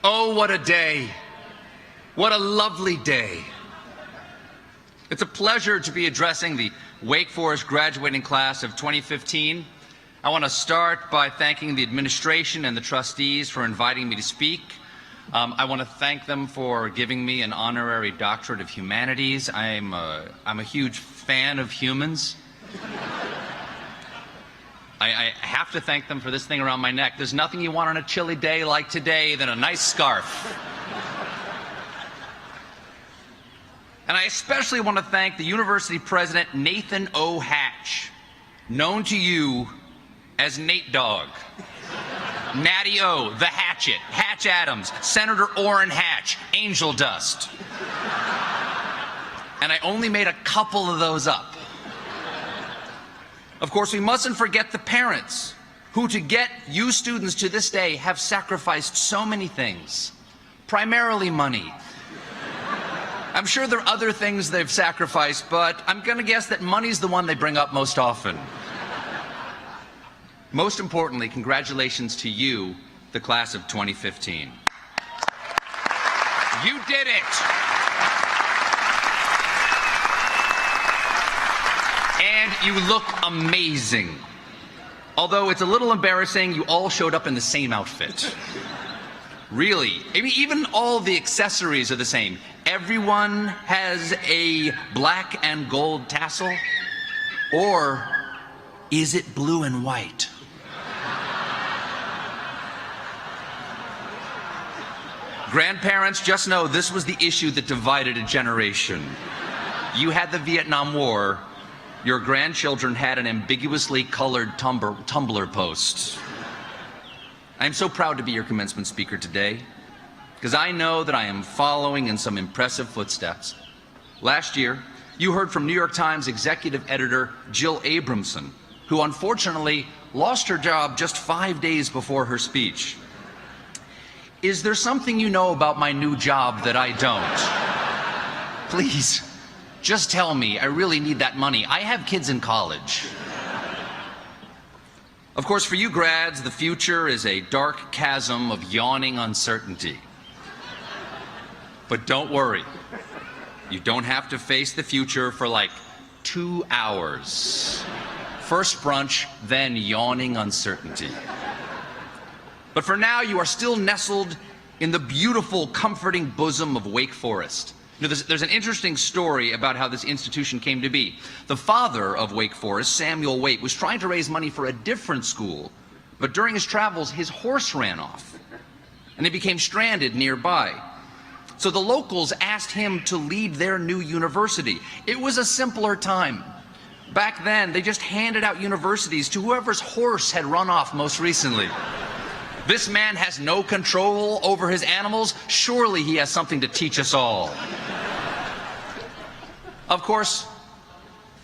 Oh, what a day. What a lovely day. It's a pleasure to be addressing the Wake Forest graduating class of 2015. I want to start by thanking the administration and the trustees for inviting me to speak. I want to thank them for giving me an honorary doctorate of humanities. I'm a huge fan of humans. I have to thank them for this thing around my neck. There's nothing you want on a chilly day like today than a nice scarf. And I especially want to thank the university president, Nathan O. Hatch, known to you as Nate Dogg. Natty O, the Hatchet, Hatch Adams, Senator Orrin Hatch, Angel Dust. And I only made a couple of those up. Of course, we mustn't forget the parents, who to get you students to this day have sacrificed so many things, primarily money. I'm sure there are other things they've sacrificed, but I'm going to guess that money's the one they bring up most often. Most importantly, congratulations to you, the class of 2015. You did it! And you look amazing. Although it's a little embarrassing, you all showed up in the same outfit. Really, I mean, even all the accessories are the same. Everyone has a black and gold tassel. Or is it blue and white? Grandparents, just know this was the issue that divided a generation. You had the Vietnam War. Your grandchildren had an ambiguously colored Tumblr post. I'm so proud to be your commencement speaker today, because I know that I am following in some impressive footsteps. Last year, you heard from New York Times executive editor Jill Abramson, who unfortunately lost her job just 5 days before her speech. Is there something you know about my new job that I don't? Please, just tell me. I really need that money. I have kids in college. Of course, for you grads, the future is a dark chasm of yawning uncertainty. But don't worry. You don't have to face the future for like 2 hours. First brunch, then yawning uncertainty. But for now, you are still nestled in the beautiful, comforting bosom of Wake Forest. You know, there's an interesting story about how this institution came to be. The father of Wake Forest, Samuel Waite, was trying to raise money for a different school, but during his travels, his horse ran off, and he became stranded nearby. So the locals asked him to lead their new university. It was a simpler time. Back then, they just handed out universities to whoever's horse had run off most recently. This man has no control over his animals. Surely he has something to teach us all. Of course,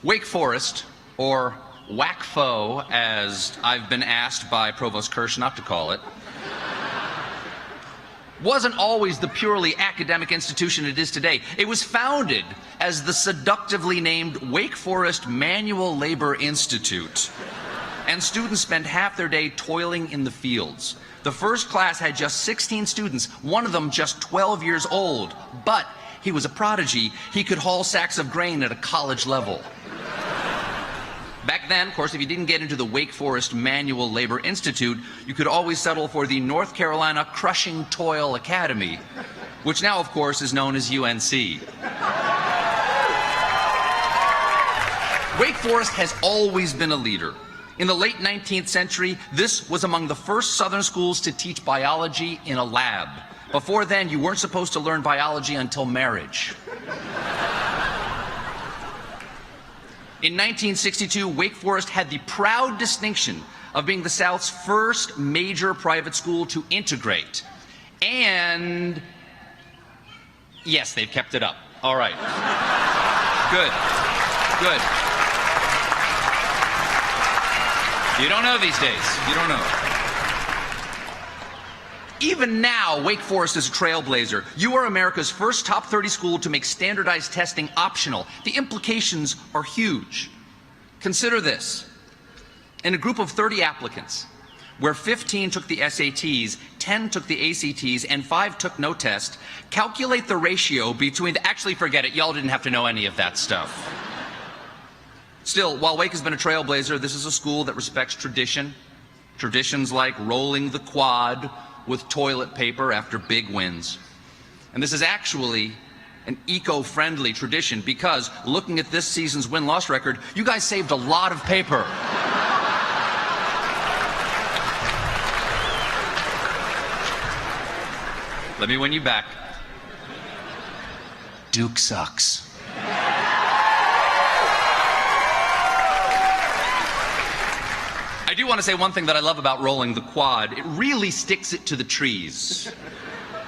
Wake Forest, or WACFO, as I've been asked by Provost Kirsch not to call it, wasn't always the purely academic institution it is today. It was founded as the seductively named Wake Forest Manual Labor Institute. And students spent half their day toiling in the fields. The first class had just 16 students, one of them just 12 years old. But he was a prodigy. He could haul sacks of grain at a college level. Back then, of course, if you didn't get into the Wake Forest Manual Labor Institute, you could always settle for the North Carolina Crushing Toil Academy, which now, of course, is known as UNC. Wake Forest has always been a leader. In the late 19th century, this was among the first Southern schools to teach biology in a lab. Before then, you weren't supposed to learn biology until marriage. In 1962, Wake Forest had the proud distinction of being the South's first major private school to integrate. And yes, they've kept it up. All right. Good. Good. You don't know these days. You don't know. Even now, Wake Forest is a trailblazer. You are America's first top 30 school to make standardized testing optional. The implications are huge. Consider this. In a group of 30 applicants, where 15 took the SATs, 10 took the ACTs, and 5 took no test. Calculate the ratio between actually, forget it. Y'all didn't have to know any of that stuff. Still, while Wake has been a trailblazer, this is a school that respects tradition. Traditions like rolling the quad with toilet paper after big wins. And this is actually an eco-friendly tradition because, looking at this season's win-loss record, you guys saved a lot of paper. Let me win you back. Duke sucks. I do want to say one thing that I love about rolling the quad. It really sticks it to the trees.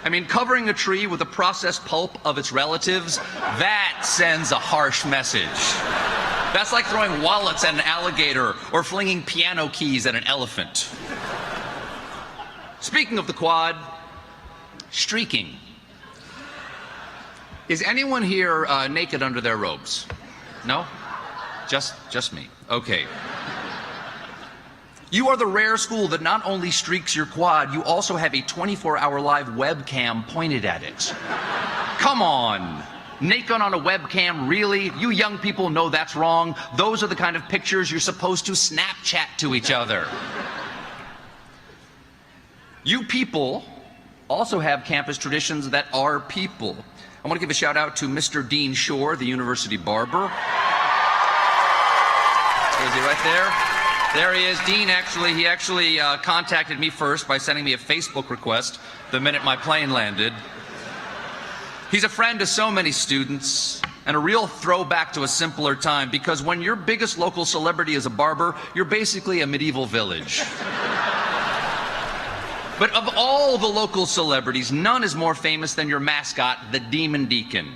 I mean, covering a tree with the processed pulp of its relatives, that sends a harsh message. That's like throwing wallets at an alligator or flinging piano keys at an elephant. Speaking of the quad, streaking. Is anyone here naked under their robes? No? Just me. Okay. You are the rare school that not only streaks your quad, you also have a 24-hour live webcam pointed at it. Come on. Naked on a webcam, really? You young people know that's wrong. Those are the kind of pictures you're supposed to Snapchat to each other. You people also have campus traditions that are people. I want to give a shout out to Mr. Dean Shore, the university barber. Is he right there? There he is. Dean actually contacted me first by sending me a Facebook request the minute my plane landed. He's a friend to so many students and a real throwback to a simpler time because when your biggest local celebrity is a barber, you're basically a medieval village. But of all the local celebrities, none is more famous than your mascot, the Demon Deacon.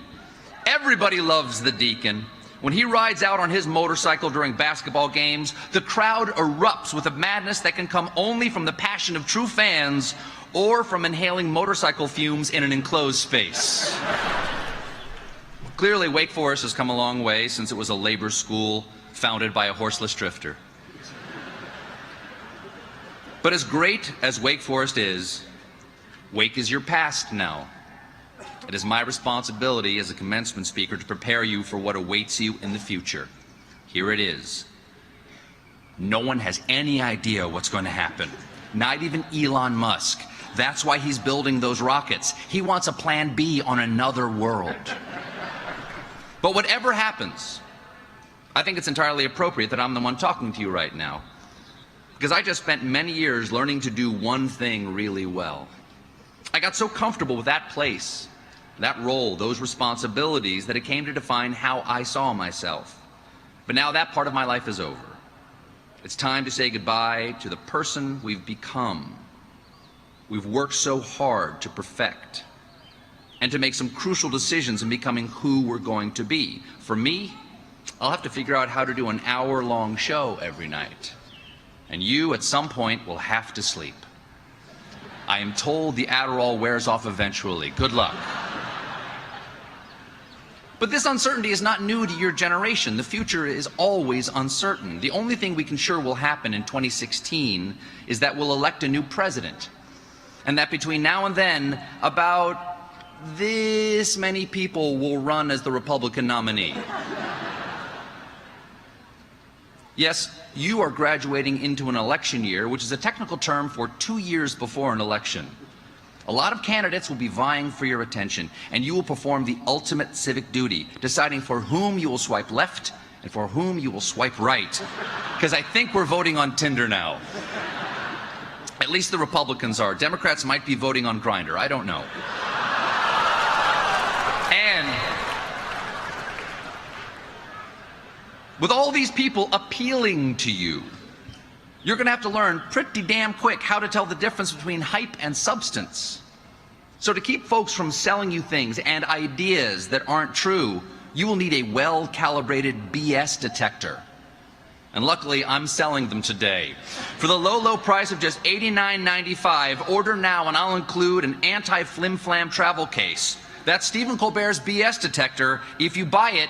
Everybody loves the Deacon. When he rides out on his motorcycle during basketball games, the crowd erupts with a madness that can come only from the passion of true fans or from inhaling motorcycle fumes in an enclosed space. Clearly, Wake Forest has come a long way since it was a labor school founded by a horseless drifter. But as great as Wake Forest is, Wake is your past now. It is my responsibility as a commencement speaker to prepare you for what awaits you in the future. Here it is. No one has any idea what's going to happen. Not even Elon Musk. That's why he's building those rockets. He wants a plan B on another world. But whatever happens, I think it's entirely appropriate that I'm the one talking to you right now. Because I just spent many years learning to do one thing really well. I got so comfortable with that place, that role, those responsibilities, that it came to define how I saw myself. But now that part of my life is over. It's time to say goodbye to the person we've become. We've worked so hard to perfect and to make some crucial decisions in becoming who we're going to be. For me, I'll have to figure out how to do an hour-long show every night. And you, at some point, will have to sleep. I am told the Adderall wears off eventually. Good luck. But this uncertainty is not new to your generation. The future is always uncertain. The only thing we can sure will happen in 2016 is that we'll elect a new president. And that between now and then, about this many people will run as the Republican nominee. Yes, you are graduating into an election year, which is a technical term for 2 years before an election. A lot of candidates will be vying for your attention, and you will perform the ultimate civic duty, deciding for whom you will swipe left and for whom you will swipe right. Because I think we're voting on Tinder now. At least the Republicans are. Democrats might be voting on Grindr. I don't know. And with all these people appealing to you, you're going to have to learn pretty damn quick how to tell the difference between hype and substance. So to keep folks from selling you things and ideas that aren't true, you will need a well-calibrated BS detector. And luckily, I'm selling them today. For the low, low price of just $89.95, order now and I'll include an anti-flim-flam travel case. That's Stephen Colbert's BS detector. If you buy it,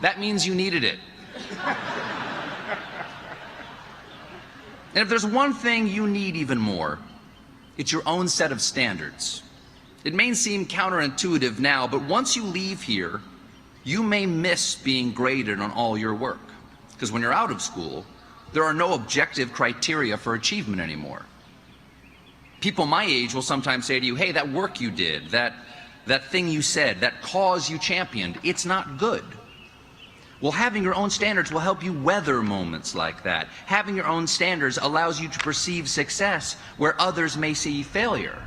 that means you needed it. And if there's one thing you need even more, It's your own set of standards. It may seem counterintuitive now, but once you leave here, you may miss being graded on all your work. Because when you're out of school, there are no objective criteria for achievement anymore. People my age will sometimes say to you, hey, that work you did, that thing you said, that cause you championed, it's not good. Well, having your own standards will help you weather moments like that. Having your own standards allows you to perceive success where others may see failure.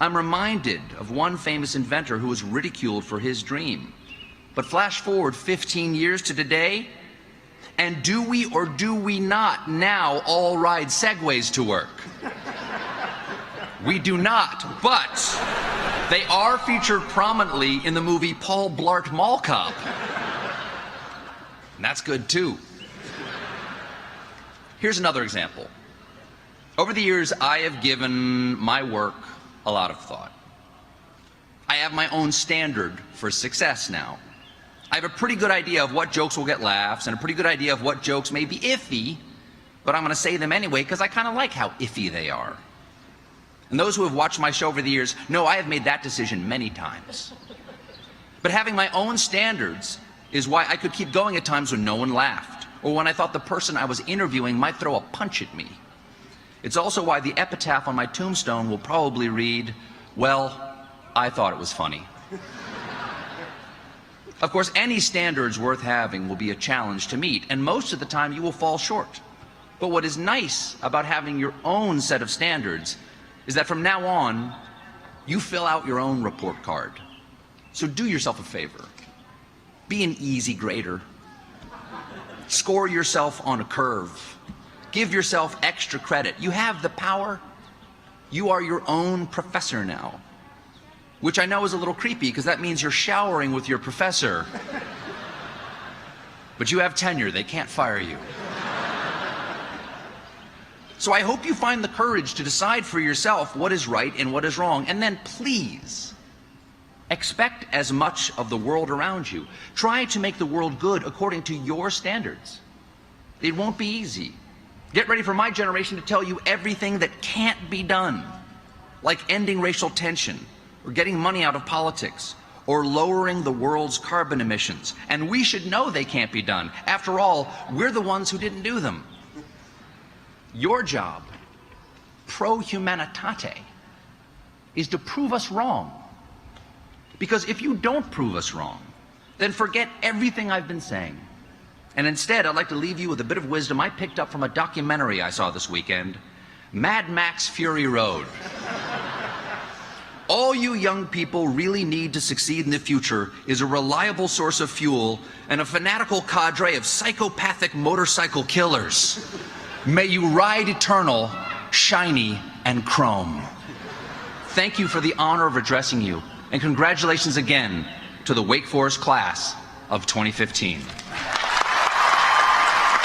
I'm reminded of one famous inventor who was ridiculed for his dream. But flash forward 15 years to today, and do we or do we not now all ride Segways to work? We do not, but they are featured prominently in the movie Paul Blart Mall Cop. And that's good too. Here's another example. Over the years, I have given my work a lot of thought. I have my own standard for success now. I have a pretty good idea of what jokes will get laughs and a pretty good idea of what jokes may be iffy, but I'm going to say them anyway because I kind of like how iffy they are. And those who have watched my show over the years know I have made that decision many times. But having my own standards is why I could keep going at times when no one laughed, or when I thought the person I was interviewing might throw a punch at me. It's also why the epitaph on my tombstone will probably read, well, I thought it was funny. Of course, any standards worth having will be a challenge to meet, and most of the time you will fall short. But what is nice about having your own set of standards is that from now on, you fill out your own report card. So do yourself a favor. Be an easy grader. Score yourself on a curve. Give yourself extra credit. You have the power. You are your own professor now. Which I know is a little creepy because that means you're showering with your professor. But you have tenure. They can't fire you. So I hope you find the courage to decide for yourself what is right and what is wrong. And then please, expect as much of the world around you. Try to make the world good according to your standards. It won't be easy. Get ready for my generation to tell you everything that can't be done, like ending racial tension, or getting money out of politics, or lowering the world's carbon emissions. And we should know they can't be done. After all, we're the ones who didn't do them. Your job, pro humanitate, is to prove us wrong. Because if you don't prove us wrong, then forget everything I've been saying. And instead, I'd like to leave you with a bit of wisdom I picked up from a documentary I saw this weekend, Mad Max Fury Road. All you young people really need to succeed in the future is a reliable source of fuel and a fanatical cadre of psychopathic motorcycle killers. May you ride eternal, shiny, and chrome. Thank you for the honor of addressing you, and congratulations again to the Wake Forest class of 2015.